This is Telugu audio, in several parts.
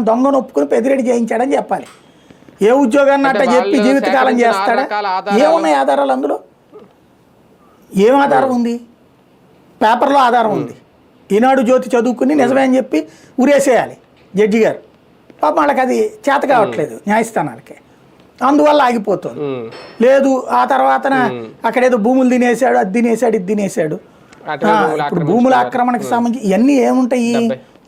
దొంగను ఒప్పుకుని పెదిరెడ్డి చేయించాడని చెప్పాలి. ఏ ఉద్యోగాన్ని అట్ట చెప్పి జీవితకాలం చేస్తాడా? ఏమున్నాయి ఆధారాలు అందులో? ఏం ఆధారం ఉంది? పేపర్లో ఆధారం ఉంది. ఈనాడు జ్యోతి చదువుకుని నిజమే అని చెప్పి ఉరేసేయాలి జడ్జి గారు. పాపం వాళ్ళకి అది చేత కావట్లేదు న్యాయస్థానాలకి, అందువల్ల ఆగిపోతుంది. లేదు ఆ తర్వాతన అక్కడేదో భూములు తినేసాడు, అది తినేసాడు, ఇది తినేసాడు. ఇప్పుడు భూముల ఆక్రమణకు సంబంధించి ఇవన్నీ ఏముంటాయి?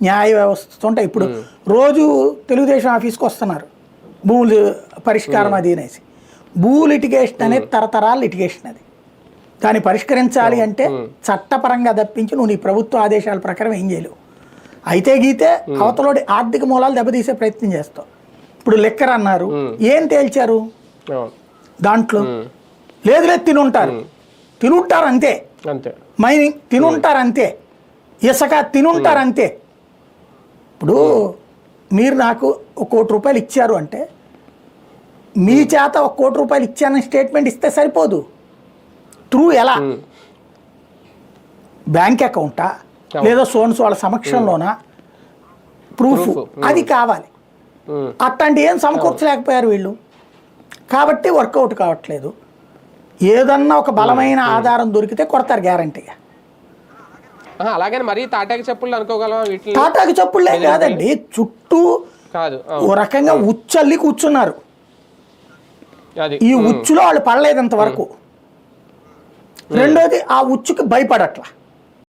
న్యాయ వ్యవస్థ ఉంటాయి. ఇప్పుడు రోజు తెలుగుదేశం ఆఫీస్కి వస్తున్నారు భూములు పరిష్కారం అది అనేసి. భూ లిటిగేషన్ అనేది తరతరాల లిటిగేషన్. అది దాన్ని పరిష్కరించాలి అంటే చట్టపరంగా తప్పించి నువ్వు నీ ప్రభుత్వ ఆదేశాల ప్రకారం ఏం చేయలేవు. అయితే గీతే అవతలోడి ఆర్థిక మూలాలు దెబ్బతీసే ప్రయత్నం చేస్తావు. ఇప్పుడు లెక్కర్ అన్నారు, ఏం తేల్చారు దాంట్లో? లేదు లేదు తినుంటారు అంతే, మైనింగ్ తినుంటారు అంతే, ఇసుక తినుంటారు అంతే. ఇప్పుడు మీరు నాకు ₹1 కోటి ఇచ్చారు అంటే మీ చేత ₹1 కోటి ఇచ్చానని స్టేట్మెంట్ ఇస్తే సరిపోదు. త్రూ ఎలా? బ్యాంక్ అకౌంటా లేదా సోన్స్ వాళ్ళ సమక్షంలోనా ప్రూఫ్ అది కావాలి. అట్లాంటి ఏం సమకూర్చలేకపోయారు వీళ్ళు, కాబట్టి వర్కౌట్ కావట్లేదు. ఏదన్నా ఒక బలమైన ఆధారం దొరికితే కొడతారు గ్యారంటీగా. అలాగే మరి తాటాకి చెప్పులు అనుకోగలం. తాటాకి చెప్పులే కాదండి, చుట్టూ ఓ రకంగా ఉచ్చల్లి కూర్చున్నారు. ఈ ఉచ్చులో వాళ్ళు పడలేదు ఇంతవరకు. రెండోది ఆ ఉచ్చుకి భయపడట్లా.